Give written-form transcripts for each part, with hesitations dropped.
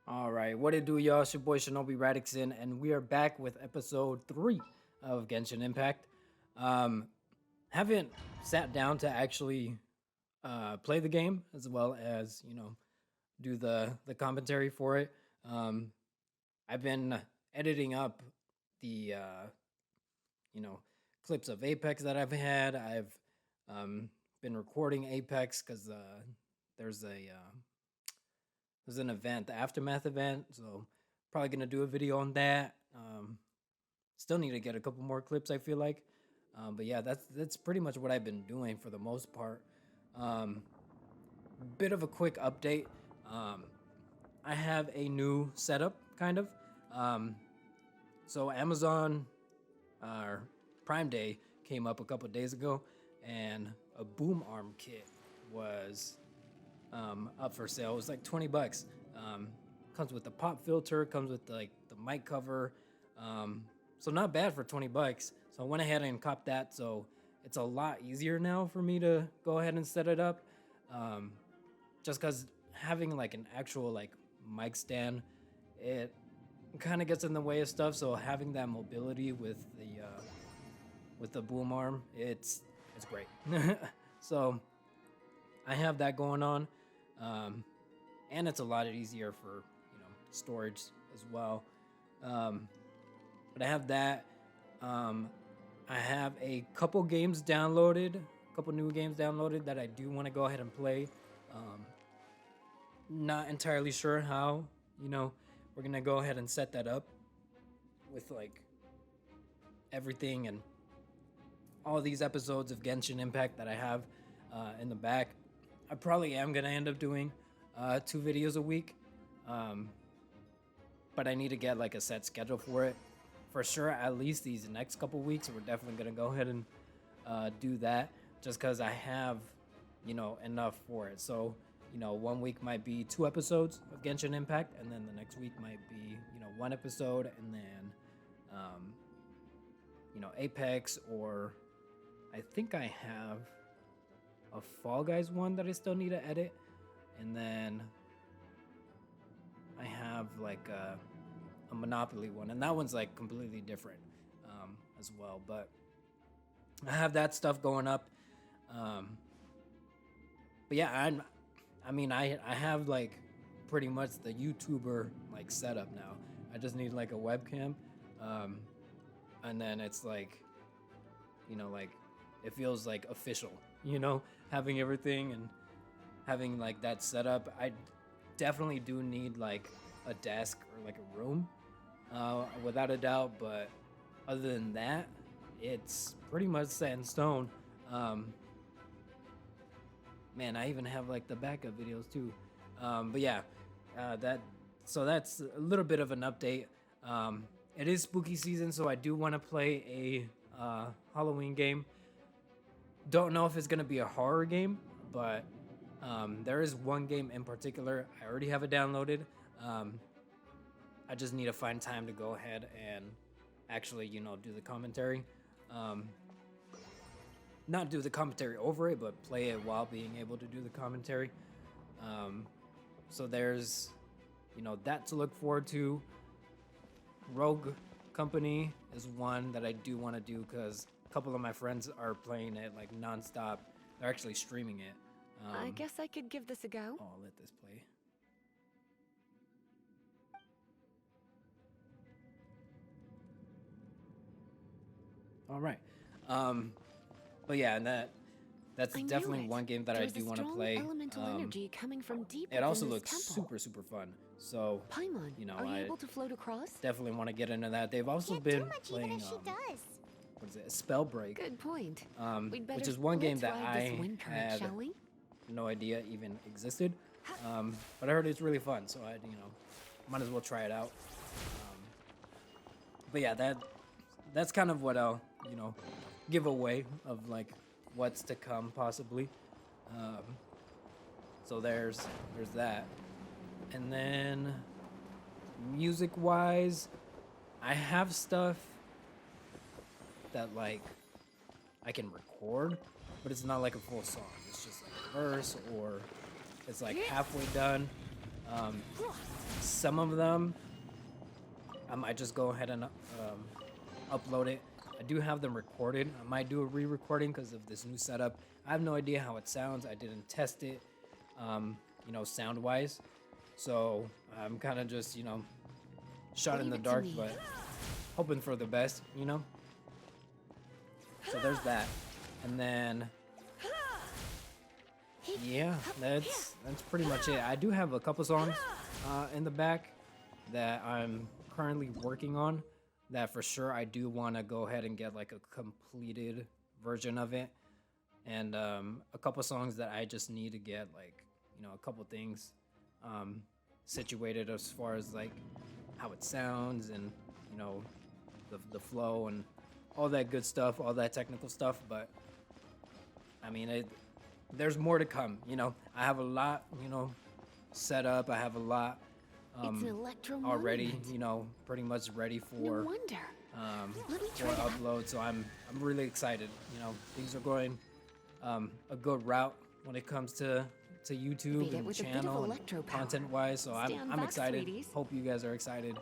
All right, what it do, y'all? It's your boy ShinobiRadixan, and we are back with episode 3 of Genshin Impact. Um, haven't sat down to actually play the game as well as do the commentary for it. Um, I've been editing up the you know clips of Apex that I've had. I've um, been recording Apex because there's a there's an event, the aftermath event. So probably gonna do a video on that. Still need to get a couple more clips. I feel like, but yeah, that's pretty much what I've been doing for the most part. Um, Bit of a quick update. Um, I have a new setup, kind of. Um, so Amazon uh, Prime Day came up a couple days ago, and a boom arm kit was up for sale. It was like 20 bucks. Comes with the pop filter, comes with like the mic cover. So not bad for 20 bucks. So I went ahead and copped that. So it's a lot easier now for me to go ahead and set it up. Um, just because having like an actual like mic stand, it kind of gets in the way of stuff. So having that mobility with the boom arm, it's great. So I have that going on, um, and it's a lot easier for storage as well. Um, but I have that. Um, I have a couple games downloaded, a couple new games downloaded that I do want to go ahead and play. Um, Not entirely sure how. We're gonna go ahead and set that up with like everything and all these episodes of Genshin Impact that I have in the back. I probably am gonna end up doing 2 videos a week, um, but I need to get like a set schedule for it. For sure, at least these next couple weeks, we're definitely gonna go ahead and do that, just because I have enough for it. So 1 week might be 2 episodes of Genshin Impact, and then the next week might be 1 episode, and then um, Apex, or I think I have a Fall Guys one that I still need to edit, and then I have like a Monopoly one, and that one's like completely different as well. But I have that stuff going up. Um, but yeah, I have like pretty much the YouTuber like setup now. I just need like a webcam, um, and then it's like like it feels like official, having everything and having like that setup. I definitely do need like a desk or like a room, without a doubt. But other than that, it's pretty much set in stone. Um, Man, I even have like the backup videos too. But yeah, that so that's a little bit of an update. It is spooky season, so I do want to play a Halloween game. Don't know if it's gonna be a horror game, but there is one game in particular. I already have it downloaded. Um, I just need to find time to go ahead and actually, do the commentary. Um, Not do the commentary over it, but play it while being able to do the commentary. So there's, that to look forward to. Rogue Company is one that I do want to do because a couple of my friends are playing it like nonstop. They're actually streaming it. I guess I could give this a go. I'll let this play. All right. But yeah, and that's definitely one game that I do want to play. Energy coming from deep it also looks temple. super fun. So Paimon, are you I able to float across? definitely want to get into that. They've also Can't been do much playing even if she does. what is it? Spellbreak. Good point. Which is one game let's that ride this I wind current, had shall we? no idea even existed. But I heard it's really fun, so I might as well try it out. But yeah, that's kind of what I'll give away of like what's to come possibly. So there's that. And then music wise, I have stuff that like I can record, but it's not like a full song. It's just like a verse, or it's like halfway done. some of them, I might just go ahead and upload it. I do have them recorded. I might do a re-recording because of this new setup. I have no idea how it sounds. I didn't test it, you know, sound-wise. So I'm kind of just, you know, shot in the dark, but hoping for the best, you know? So there's that. And then, yeah, that's pretty much it. I do have a couple songs in the back that I'm currently working on that for sure I do want to go ahead and get like a completed version of it. And a couple songs that I just need to get like, you know, a couple things situated as far as like how it sounds and, you know, the flow and all that good stuff, all that technical stuff. But I mean, there's more to come, you know. I have a lot, you know, set up. I have a lot already, you know, pretty much ready for upload. So I'm really excited. You know, things are going a good route when it comes to YouTube and channel and content wise. So I'm excited. Sweeties. Hope you guys are excited.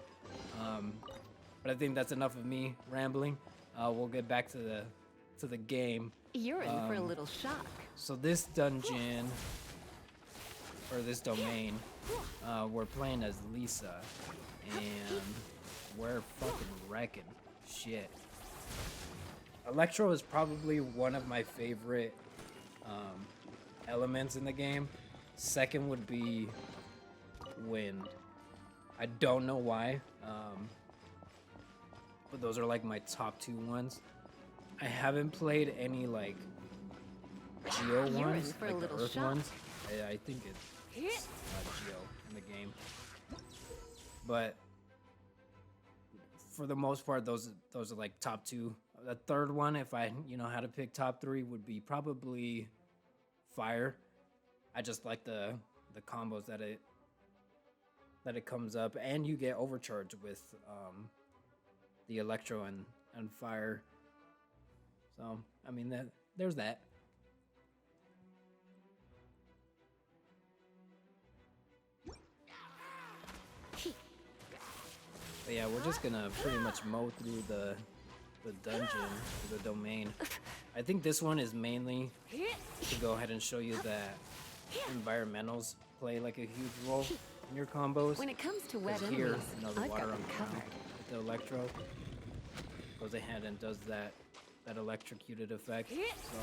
But I think that's enough of me rambling. We'll get back to the game. You're in for a little shock. So this dungeon, or this domain, we're playing as Lisa, and we're fucking wrecking shit. Electro is probably one of my favorite elements in the game. Second would be wind. I don't know why, but those are like my top two ones. I haven't played any like Geo ones, like the Earth ones. I think it's Geo in the game, but for the most part, those are like top two. The third one, if I had to pick top three, would be probably Fire. I just like the combos that it comes up, and you get overcharged with the Electro and Fire. So I mean there's that. But yeah, we're just gonna pretty much mow through the dungeon, the domain. I think this one is mainly to go ahead and show you that environmentals play like a huge role in your combos. When it comes to wet Here, enemies, you know, the I've water got on them the ground covered. with the Electro goes ahead and does that electrocuted effect. So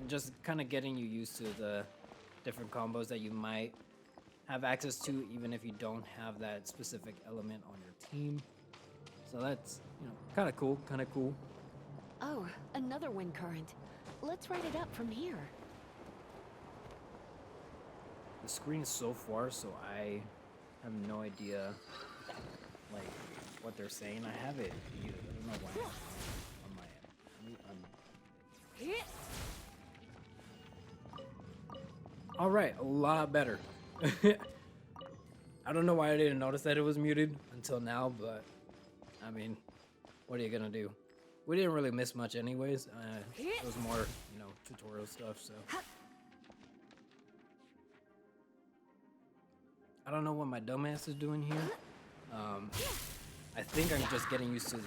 just kind of getting you used to the different combos that you might have access to, even if you don't have that specific element on your team. So that's, kind of cool, Oh, another wind current. Let's ride it up from here. The screen is so far, so I have no idea, like, what they're saying. I have it muted. I don't know why. On my end. All right, a lot better. I don't know why I didn't notice that it was muted until now, but I mean, what are you gonna do? We didn't really miss much anyways. It was more, tutorial stuff, so. I don't know what my dumbass is doing here. I think I'm just getting used to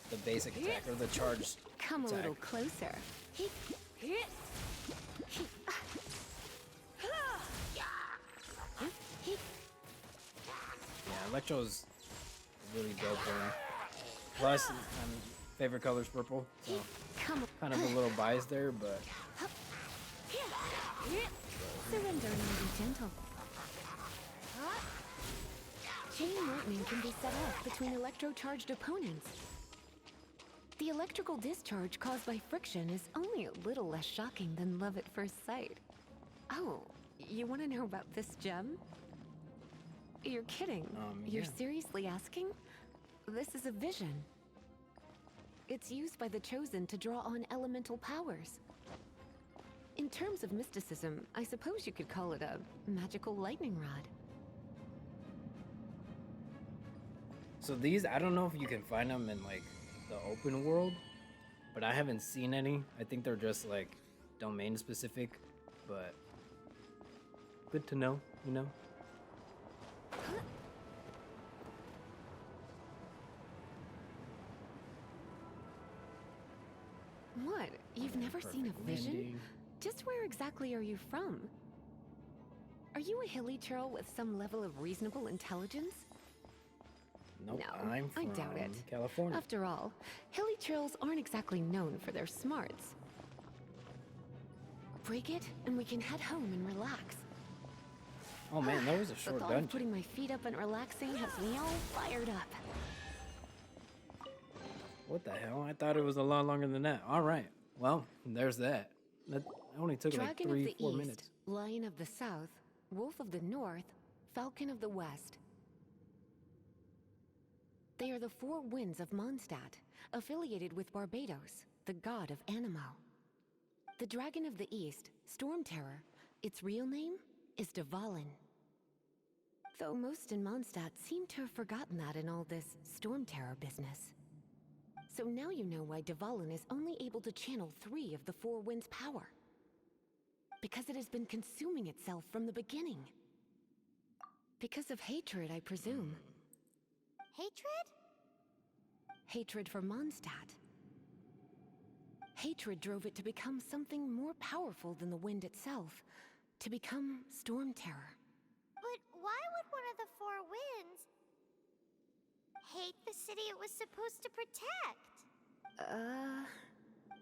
the basic attack, or the charged Come a attack. little closer. Yeah, Electro's really dope one. Plus, favorite color's purple, so kind of a little biased there, but Surrender and be gentle. Chain lightning can be set off between electro-charged opponents. The electrical discharge caused by friction is only a little less shocking than love at first sight. Oh, you want to know about this gem? You're kidding. You're yeah. seriously asking? This is a vision. It's used by the Chosen to draw on elemental powers. In terms of mysticism, I suppose you could call it a magical lightning rod. So these, I don't know if you can find them in like the open world, but I haven't seen any. I think they're just like domain specific, but good to know, What? You've never seen a Perfect vision? landing. Just where exactly are you from? Are you a hilly churl with some level of reasonable intelligence? Nope, No, I'm I from doubt it. California. After all, hilly churls aren't exactly known for their smarts. Break it, and we can head home and relax. Oh man, that was a The short thought of dungeon. putting my feet up and relaxing has me all fired up. What the hell? I thought it was a lot longer than that. All right. Well, there's that. That only took like Dragon of the 3-4 East, minutes. Lion of the South, Wolf of the North, Falcon of the West. They are the four winds of Mondstadt, affiliated with Barbados, the god of Anemo. The Dragon of the East, Storm Terror, its real name is Dvalin. Though most in Mondstadt seem to have forgotten that in all this Storm Terror business. So now you know why Dvalin is only able to channel 3 of the four winds' power. Because it has been consuming itself from the beginning. Because of hatred, I presume. Hatred? Hatred for Mondstadt. Hatred drove it to become something more powerful than the wind itself. To become Storm Terror. But why would one of the four winds hate the city it was supposed to protect?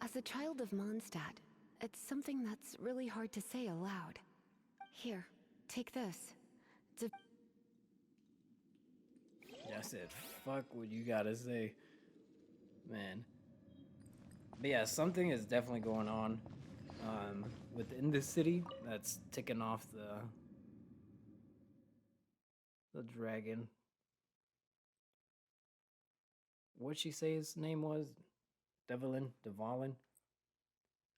As a child of Mondstadt, it's something that's really hard to say aloud. Here, take this. It's a... I said, fuck what you gotta say. Man. But yeah, something is definitely going on within the city that's ticking off the dragon. What'd she say his name was? Dvalin?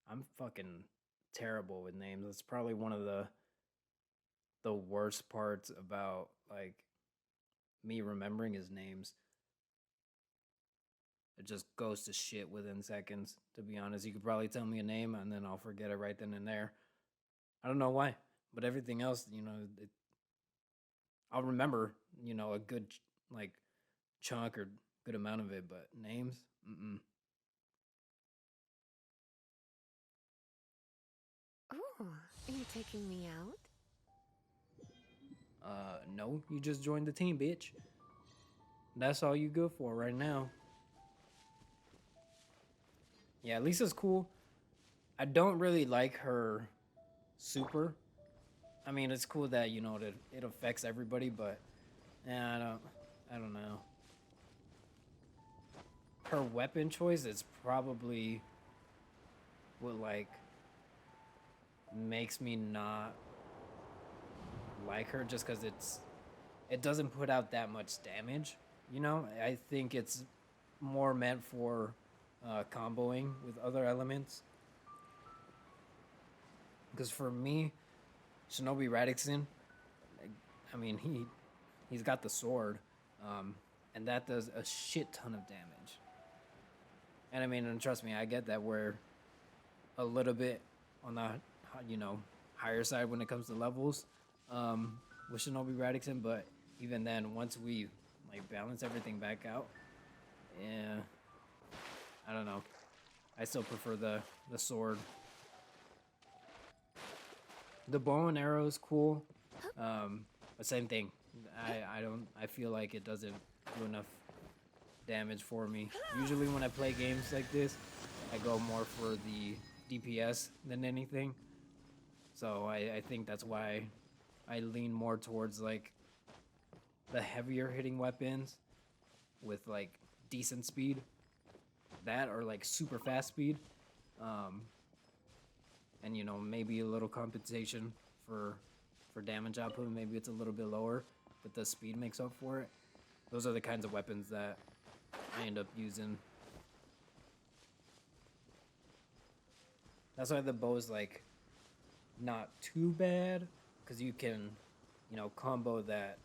I'm fucking terrible with names. That's probably one of the worst parts about like me remembering his names. It just goes to shit within seconds, to be honest. You could probably tell me a name and then I'll forget it right then and there. I don't know why, but everything else, I'll remember, a good like chunk or good amount of it, but names, Ooh, are you taking me out? No, you just joined the team, bitch. That's all you good for right now. Yeah, Lisa's cool. I don't really like her super. I mean, it's cool that it affects everybody, but I don't know. Her weapon choice is probably what like makes me not like her, just because it doesn't put out that much damage. I think it's more meant for comboing with other elements. Because for me, ShinobiRadixan, I mean, he's got the sword, and that does a shit ton of damage. And I mean, and trust me, I get that we're a little bit on the higher side when it comes to levels with ShinobiRadixan, but even then, once we like balance everything back out, yeah, I don't know. I still prefer the sword. The bow and arrow is cool, but same thing. I feel like it doesn't do enough damage for me. Usually when I play games like this, I go more for the DPS than anything. So I think that's why I lean more towards like the heavier hitting weapons with like decent speed. That or like super fast speed. And maybe a little compensation for damage output. Maybe it's a little bit lower, but the speed makes up for it. Those are the kinds of weapons that I end up using. That's why the bow is like not too bad, because you can combo the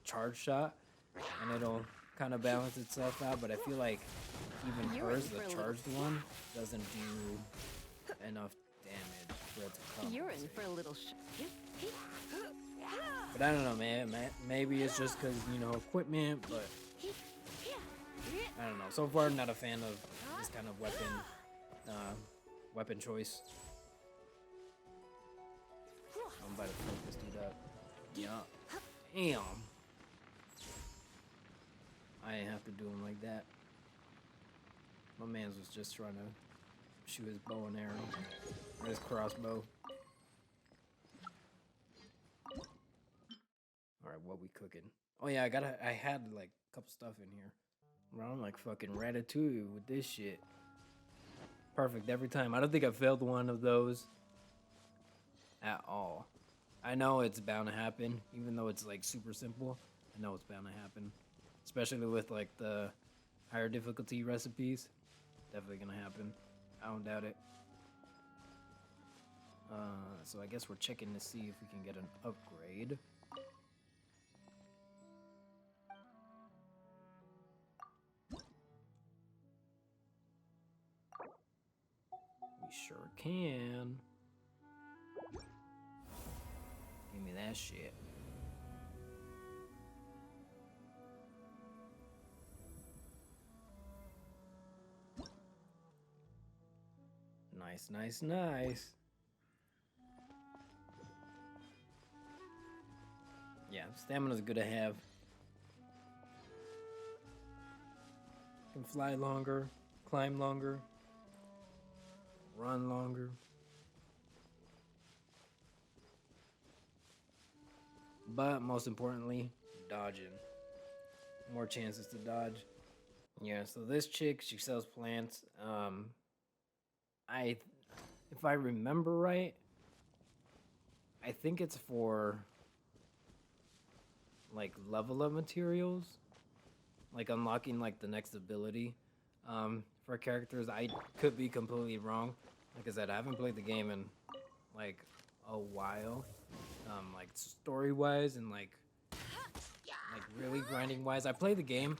charge shot and it'll kind of balance itself out. But I feel like even You're hers, in the for a charged one, doesn't do enough damage for it to compensate. You're in for a little But I don't know, man. Maybe it's just because, equipment, but I don't know. So far, I'm not a fan of this kind of weapon weapon choice. I'm about to fuck this dude up. Yeah. Damn. I didn't have to do him like that. My man's was just trying to shoot his bow and arrow. Or his crossbow. Alright, what we cooking? Oh yeah, I had like a couple stuff in here. Bro, I'm like fucking Ratatouille with this shit. Perfect every time. I don't think I failed one of those at all. I know it's bound to happen, even though it's like super simple. I know it's bound to happen. Especially with like the higher difficulty recipes. Definitely gonna happen. I don't doubt it. So I guess we're checking to see if we can get an upgrade. We sure can. Give me that shit. Nice, nice, nice. Yeah, stamina's good to have. Can fly longer, climb longer, run longer. But most importantly, dodging. More chances to dodge. Yeah, so this chick, she sells plants. If I remember right, I think it's for like level up materials, like unlocking like the next ability for characters. I could be completely wrong. Like I said, I haven't played the game in like a while, like story wise and like really grinding wise. I play the game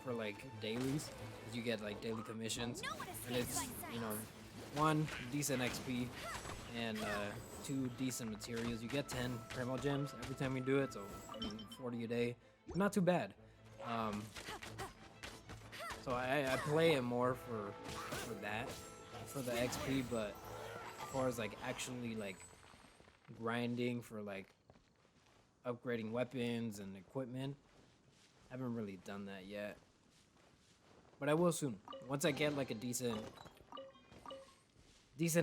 for like dailies. You get like daily commissions, and it's, you know, 1 decent XP and 2 decent materials. You get 10 Primo Gems every time you do it, so I mean 40 a day. Not too bad. So I play it more for that, for the XP, but as far as like actually like grinding for like upgrading weapons and equipment, I haven't really done that yet. But I will soon. Once I get like a decent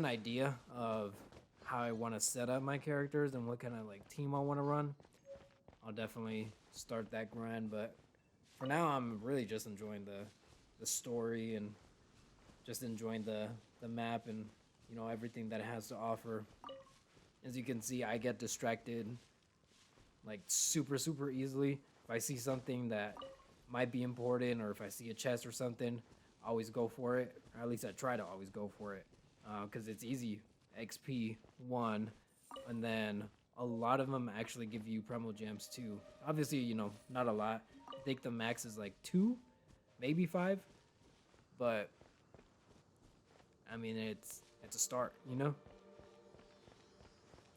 idea of how I want to set up my characters and what kind of like team I want to run, I'll definitely start that grind. But for now, I'm really just enjoying the story and just enjoying the map and, you know, everything that it has to offer. As you can see, I get distracted like super easily. If I see something that might be important, or if I see a chest or something, I always go for it, or at least I try to always go for it, because it's easy XP 1, and then a lot of them actually give you Primo Gems too. Obviously, you know, not a lot. I think the max is like 2, maybe 5, but I mean it's a start, you know.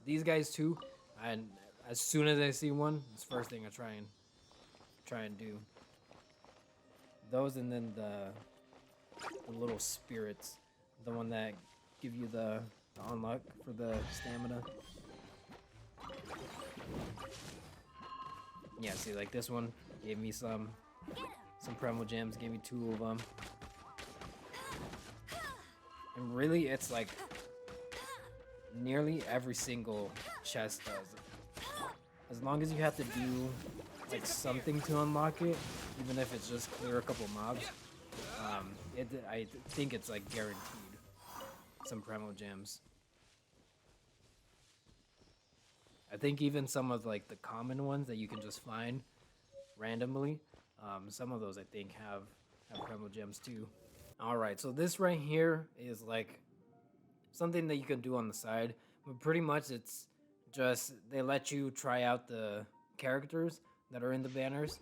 These guys too, and as soon as I see one, it's the first thing I try and do. Those, and then the little spirits, the one that give you the unlock for the stamina. Yeah, see, like this one gave me some Primo Gems, gave me 2 of them. And really, it's like nearly every single chest does it. As long as you have to do like something to unlock it, even if it's just clear a couple mobs, I think it's like guaranteed some Primo Gems. I think even some of like the common ones that you can just find randomly, some of those I think have Primo Gems too. Alright, so this right here is like something that you can do on the side, but pretty much it's just they let you try out the characters that are in the banners,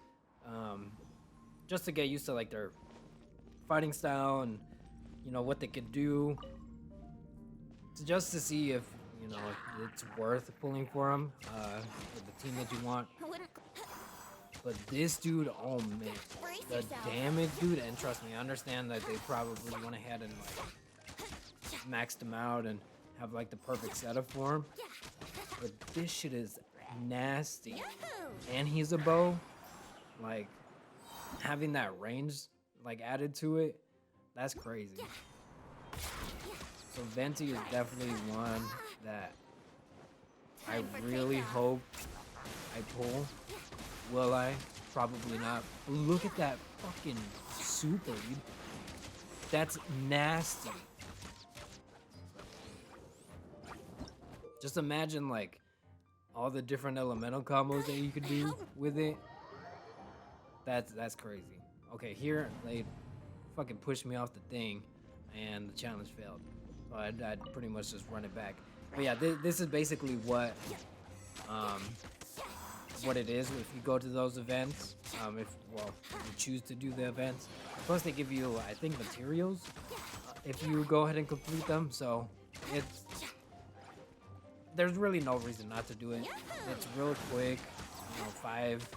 just to get used to like their fighting style and, you know, what they could do, just to see if, you know, if it's worth pulling for them with the team that you want. But this dude, oh man, the damage, dude, and trust me, I understand that they probably went ahead and like maxed him out and have like the perfect setup for him. But this shit is nasty. And he's a bow. Like, having that range like added to it, that's crazy. So Venti is definitely one that I really hope I pull. Will I? Probably not. Look at that fucking super, dude. That's nasty. Just imagine like all the different elemental combos that you could do with it. That's crazy. Okay, here they fucking pushed me off the thing and the challenge failed. So I'd pretty much just run it back. But yeah, this is basically what it is if you go to those events. If you choose to do the events. Plus they give you, I think, materials if you go ahead and complete them. So there's really no reason not to do it. It's real quick, 5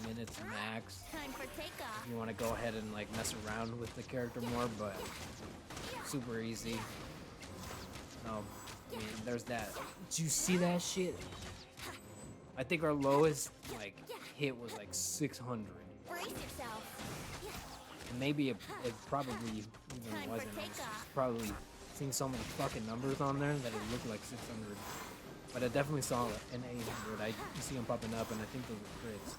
minutes max. If you want to go ahead and like mess around with the character more, but super easy. No, I mean, there's that. Did you see that shit? I think our lowest like hit was like 600. And maybe it probably even wasn't. I was probably seeing so many fucking numbers on there that it looked like 600. But I definitely saw an 800. I see them popping up, and I think those were crits.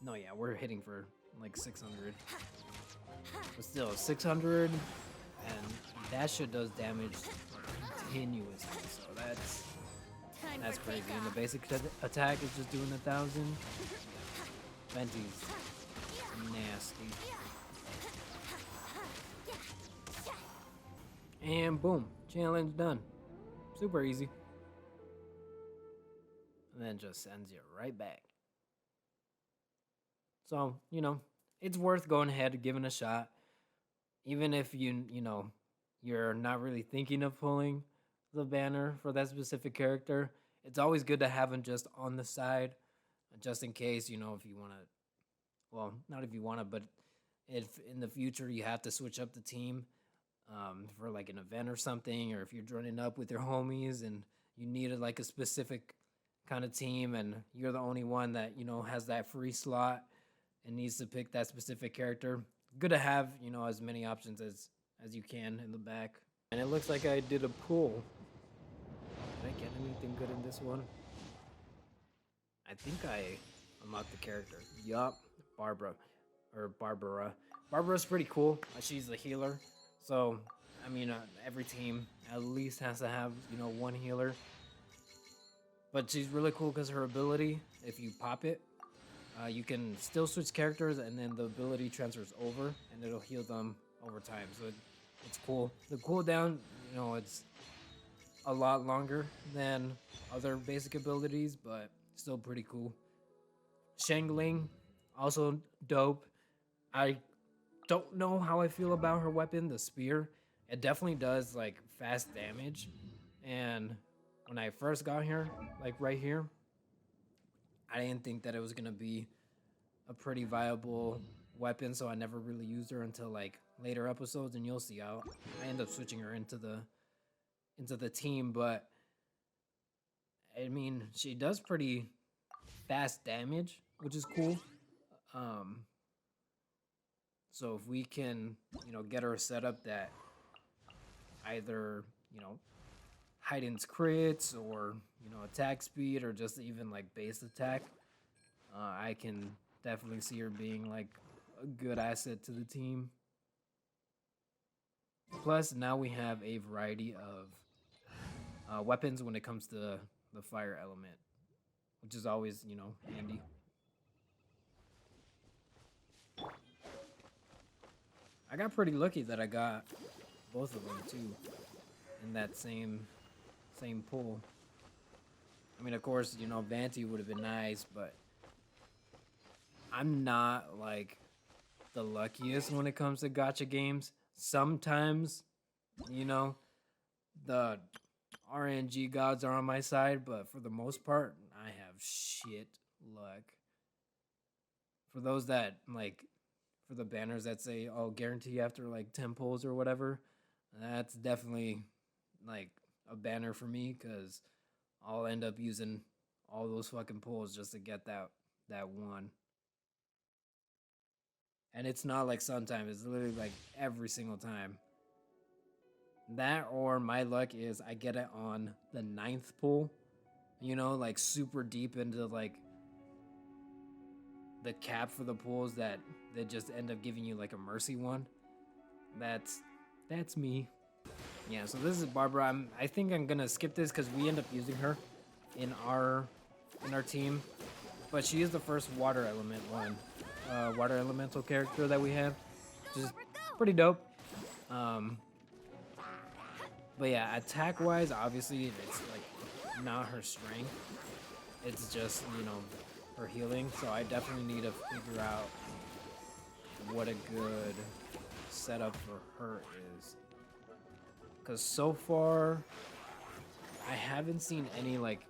No, yeah, we're hitting for like 600. But still, 600, and that shit does damage continuously. So that's crazy. And the basic attack is just doing 1,000. Venti's nasty. And boom, challenge done. Super easy. And then just sends you right back. So, it's worth going ahead and giving a shot. Even if you're not really thinking of pulling the banner for that specific character, it's always good to have him just on the side, just in case, if you want to, well, not if you want to, but if in the future you have to switch up the team for like an event or something, or if you're joining up with your homies and you needed like a specific kind of team and you're the only one that, has that free slot and needs to pick that specific character, good to have, as many options as you can in the back. And it looks like I did a pull. Did I get anything good in this one? I think I unlocked the character. Yup, Barbara. Barbara's pretty cool. She's a healer. So, I mean, every team at least has to have, one healer. But she's really cool because her ability, if you pop it, you can still switch characters and then the ability transfers over and it'll heal them over time. So it's cool. The cooldown, it's a lot longer than other basic abilities, but still pretty cool. Shangling, also dope. I don't know how I feel about her weapon, the spear. It definitely does like fast damage. And when I first got here, like right here, I didn't think that it was gonna be a pretty viable weapon, so I never really used her until like later episodes, and you'll see I end up switching her into the team. But I mean, she does pretty fast damage, which is cool. So if we can, get her set up that either, heightens crits or, attack speed or just even like base attack, I can definitely see her being like a good asset to the team. Plus, now we have a variety of weapons when it comes to the fire element, which is always, handy. I got pretty lucky that I got both of them too in that same pull. I mean, of course, Vanti would have been nice, but I'm not like the luckiest when it comes to gacha games. Sometimes, the RNG gods are on my side, but for the most part, I have shit luck. For those that like, for the banners that say, "Oh, guarantee after like 10 pulls or whatever," that's definitely like a banner for me because I'll end up using all those fucking pulls just to get that one. And it's not like sometimes; it's literally like every single time. That or my luck is I get it on the 9th pull, you know, like super deep into like the cap for the pools that they just end up giving you like a mercy one. That's me. Yeah, so this is Barbara. I think I'm gonna skip this because we end up using her in our team, but she is the first water element one, water elemental character that we have, which is pretty dope. But yeah, attack wise, obviously it's like not her strength. It's just, you know, her healing. So I definitely need to figure out what a good setup for her is. Cause so far I haven't seen any like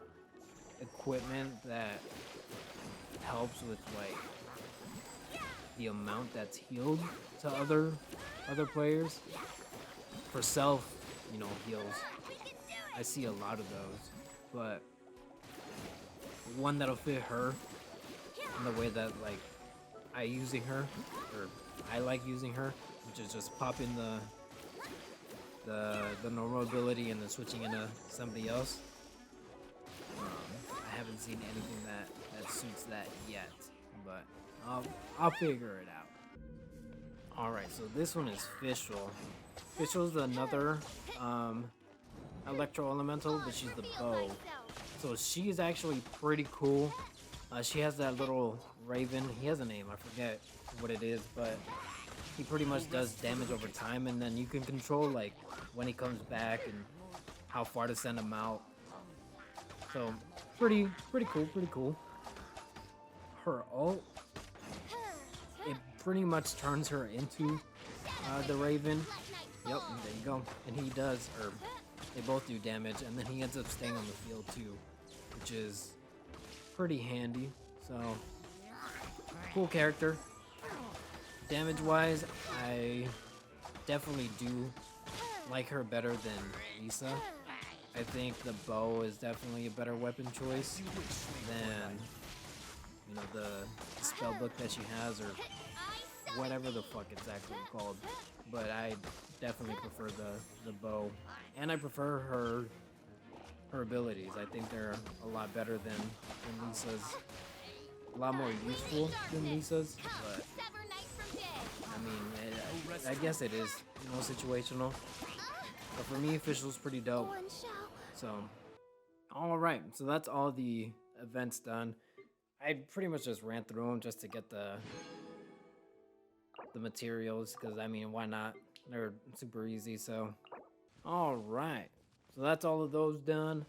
equipment that helps with like the amount that's healed to other players. For self, you know, heals, I see a lot of those, but one that'll fit her in the way that like I using her, or I like using her, which is just popping the normal ability and then switching into somebody else. I haven't seen anything that suits that yet, but I'll figure it out. All right, so this one is Fischl. Fischl's another electro elemental, but she's the bow. So she's actually pretty cool. She has that little raven. He has a name, I forget what it is, but he pretty much does damage over time, and then you can control like when he comes back and how far to send him out. So pretty cool. Her ult, it pretty much turns her into the raven. Yep, there you go. And he does, or they both do damage, and then he ends up staying on the field too, which is pretty handy. So, cool character. Damage-wise, I definitely do like her better than Lisa. I think the bow is definitely a better weapon choice than, you know, the spell book that she has, or whatever the fuck it's actually called. But I definitely prefer the bow, and I prefer her abilities. I think they're a lot better than Lisa's. A lot more useful than Lisa's, but I mean, I guess it is, you know, situational. But for me, Fischl's pretty dope. So, all right. So that's all the events done. I pretty much just ran through them just to get the materials, because I mean, why not? They're super easy. So, all right. So that's all of those done.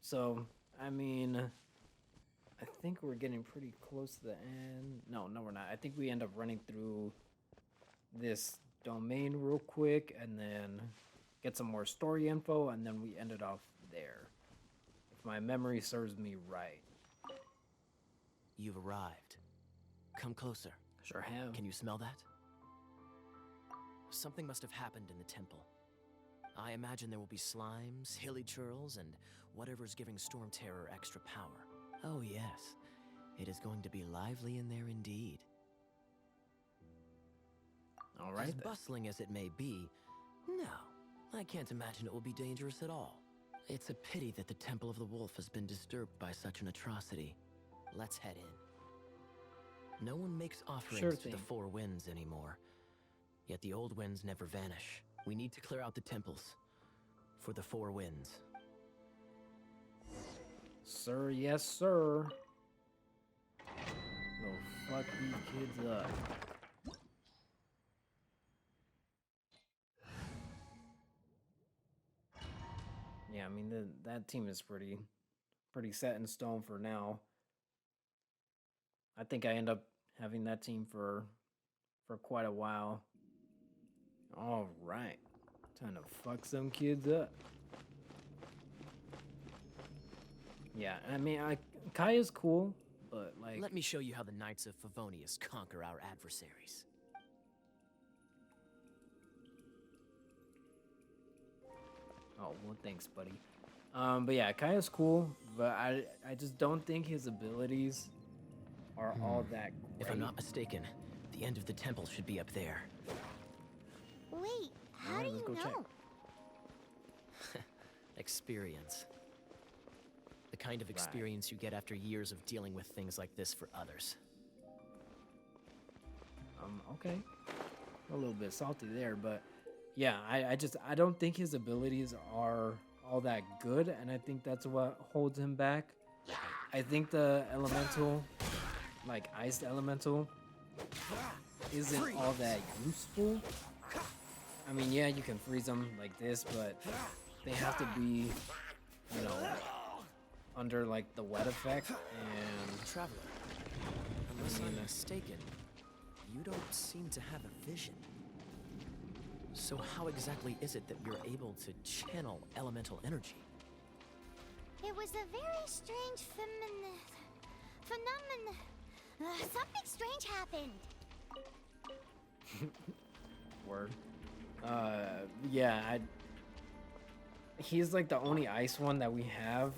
So, I mean, I think we're getting pretty close to the end. No, we're not. I think we end up running through this domain real quick and then get some more story info, and then we ended off there, if my memory serves me right. You've arrived. Come closer. Sure have. Can you smell that? Something must have happened in the temple. I imagine there will be slimes, hilly churls, and whatever's giving Storm Terror extra power. Oh yes, it is going to be lively in there indeed. All right. As bustling as it may be, no, I can't imagine it will be dangerous at all. It's a pity that the Temple of the Wolf has been disturbed by such an atrocity. Let's head in. No one makes offerings to the Four Winds anymore. Yet the old winds never vanish. We need to clear out the temples for the Four Winds. Sir, yes, sir. Go fuck these kids up. Yeah, I mean, that team is pretty set in stone for now. I think I end up having that team for quite a while. All right, time to fuck some kids up. Yeah, I mean, Kaya's cool, but like, Let me show you how the Knights of Favonius conquer our adversaries. oh well, thanks, buddy. But yeah, Kaya's cool, but I just don't think his abilities are all that great. If I'm not mistaken, the end of the temple should be up there. Wait, how Alright, do let's you go check. know? Experience. The kind of experience you get after years of dealing with things like this for others. Okay, a little bit salty there, but yeah, I don't think his abilities are all that good, and I think that's what holds him back. I think the elemental, like ice elemental, isn't all that useful. I mean, yeah, you can freeze them like this, but they have to be, you know, under like the wet effect, and Traveler, unless I'm mistaken, you don't seem to have a vision. So how exactly is it that you're able to channel elemental energy? It was a very strange phenomenon. Something strange happened. word. Yeah, he's like the only ice one that we have,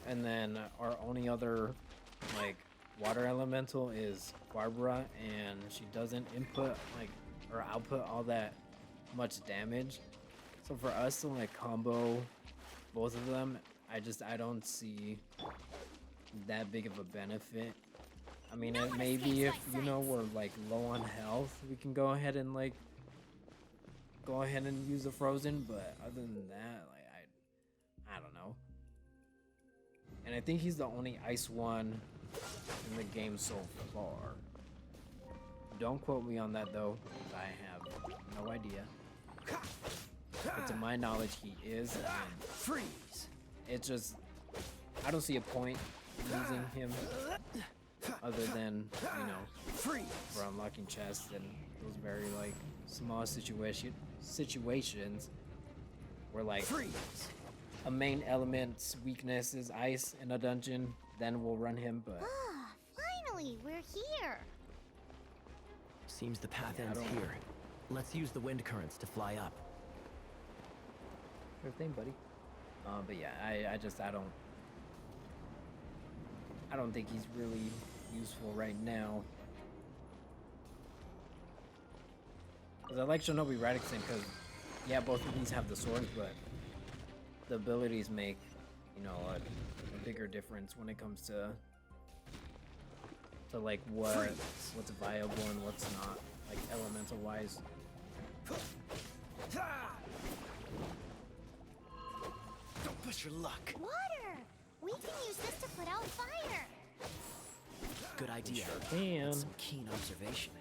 and then our only other like water elemental is Barbara, and she doesn't input like or output all that much damage. So for us to like combo both of them, I don't see that big of a benefit. I mean, maybe if you know we're like low on health, we can go ahead and use the frozen, but other than that, like I don't know. And I think he's the only ice one in the game so far. Don't quote me on that though, because I have no idea. But to my knowledge, he is. And Freeze! it's just, I don't see a point using him other than, you know, Freeze! for unlocking chests and those very like small situations where like Freeze! a main element's weakness is ice in a dungeon, then we'll run him. But Ah, finally, we're here. Seems the path Yeah, I ends don't- here. Let's use the wind currents to fly up. sure thing, buddy. But yeah, I don't think he's really useful right now. Cause I like ShinobiRadixan because, yeah, both of these have the swords, but the abilities make, you know, a bigger difference when it comes to like what's viable and what's not, like elemental wise. Don't push your luck. Water! We can use this to put out fire. Good idea. Can. That's some keen observation.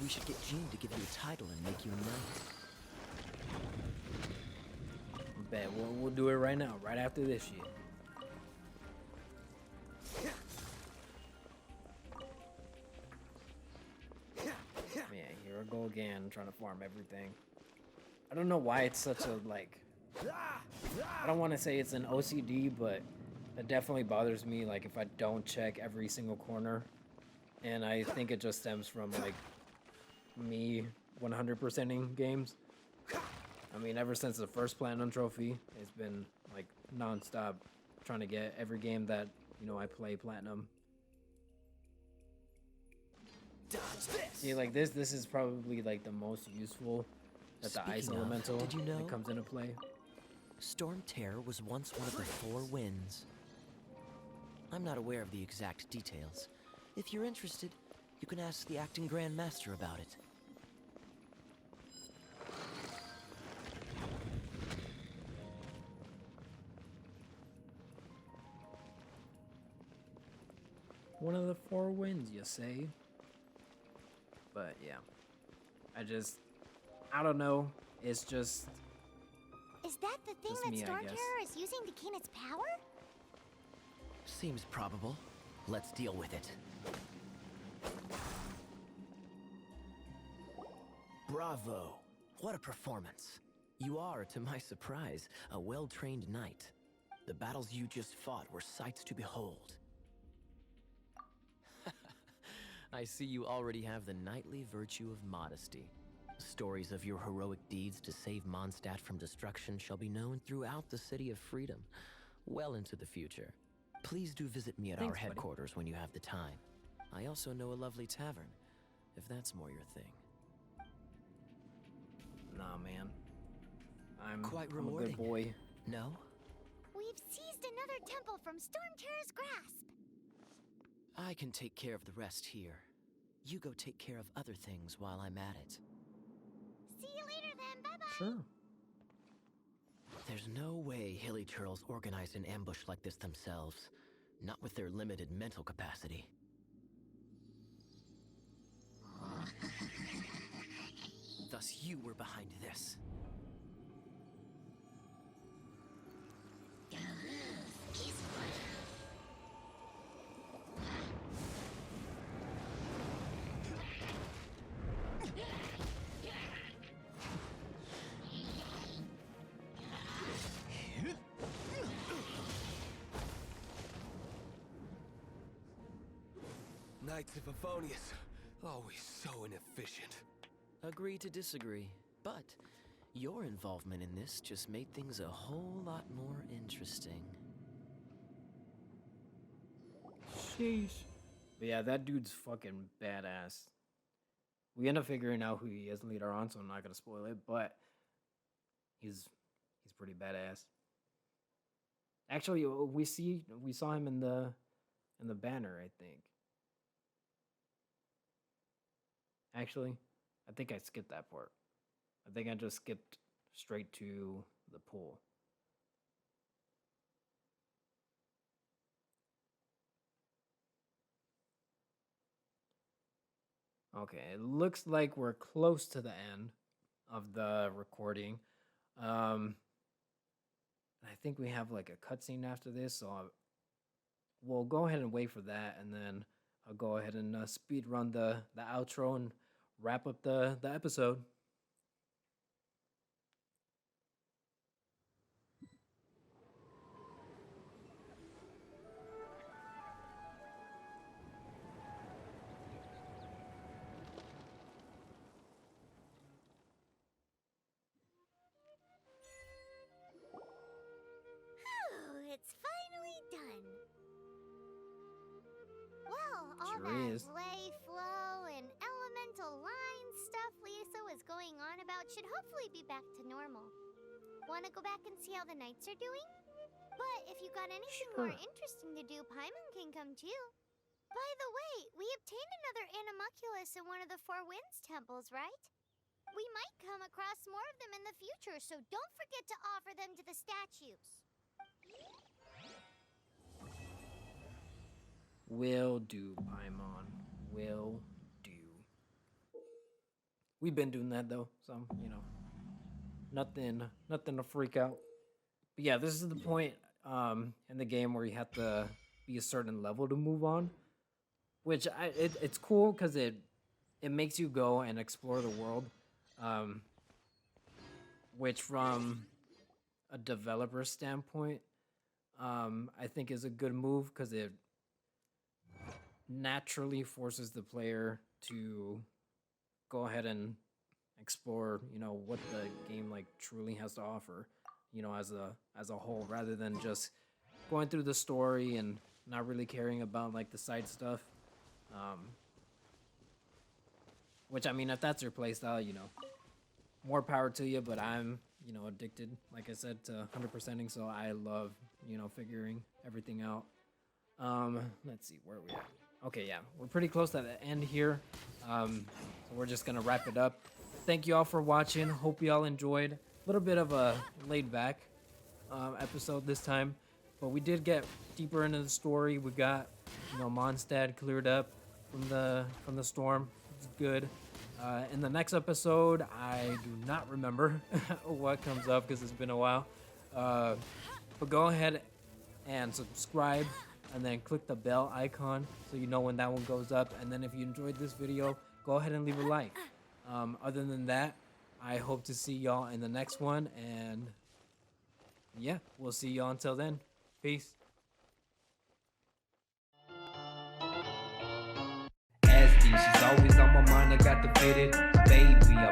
We should get Jean to give you a title and make you a knight. Bet we'll do it right now, right after this shit. Yeah, here I go again, trying to farm everything. I don't know why it's such a like. I don't want to say it's an OCD, but it definitely bothers me. Like if I don't check every single corner, and I think it just stems from like me 100%ing games. I mean, ever since the first Platinum Trophy, it's been like non-stop trying to get every game that, you know, I play Platinum. Dodge this! See, like this is probably like the most useful that the Ice Speaking of, Elemental did you know? that comes into play. Storm Terror was once one of the 4 winds. I'm not aware of the exact details. If you're interested, you can ask the acting Grand Master about it. One of the 4 wins, you say? But yeah, I don't know. It's just Is that the thing Just that me, I Storm guess. Terror is using to gain its power? Seems probable. Let's deal with it. Bravo! What a performance. You are, to my surprise, a well-trained knight. The battles you just fought were sights to behold. I see you already have the knightly virtue of modesty. Stories of your heroic deeds to save Mondstadt from destruction shall be known throughout the City of Freedom, well into the future. Please do visit me at our Thanks, buddy. headquarters when you have the time. I also know a lovely tavern, if that's more your thing. Nah, man. I'm Quite I'm a rewarding. good boy. No? We've seized another temple from Stormterror's grasp. I can take care of the rest here. You go take care of other things while I'm at it. See you later then, bye-bye. Sure. There's no way Hilly Turtles organized an ambush like this themselves. Not with their limited mental capacity. Thus you were behind this. Knights of Favonius, always so inefficient. Agree to disagree, but your involvement in this just made things a whole lot more interesting. Sheesh. But yeah, that dude's fucking badass. We end up figuring out who he is later on, so I'm not gonna spoil it, but he's pretty badass. Actually, we saw him in the banner, I think. Actually, I think I skipped that part. I think I just skipped straight to the pool. Okay, it looks like we're close to the end of the recording. I think we have like a cutscene after this, so we'll go ahead and wait for that, and then I'll go ahead and speed run the outro and wrap up the episode. Whew, it's finally done. Well, all Sure that is. lay flow and elemental line stuff Lisa was going on about should hopefully be back to normal. Want to go back and see how the knights are doing? But if you got anything more Sure. interesting to do, Paimon can come too. By the way, we obtained another Animalculus in one of the Four Winds temples, right? We might come across more of them in the future, so don't forget to offer them to the statues. Will do, Paimon. Will do. We've been doing that though, so nothing to freak out. But yeah, this is the point in the game where you have to be a certain level to move on, which it's cool because it makes you go and explore the world, which from a developer standpoint, I think is a good move because it naturally forces the player to go ahead and explore, what the game like truly has to offer, as a whole, rather than just going through the story and not really caring about like the side stuff. Which, I mean, if that's your playstyle, more power to you, but I'm, addicted, like I said, to 100%ing, so I love, figuring everything out. Let's see, where are we at? Okay, yeah, we're pretty close to the end here. So we're just gonna wrap it up. Thank you all for watching. Hope you all enjoyed. A little bit of a laid back episode this time, but we did get deeper into the story. We got, Mondstadt cleared up from the storm. It's good. In the next episode, I do not remember what comes up because it's been a while. But go ahead and subscribe, and then click the bell icon so you know when that one goes up. And then if you enjoyed this video, go ahead and leave a like. Other than that, I hope to see y'all in the next one, and yeah, we'll see y'all until then. Peace. SD activated. Baby,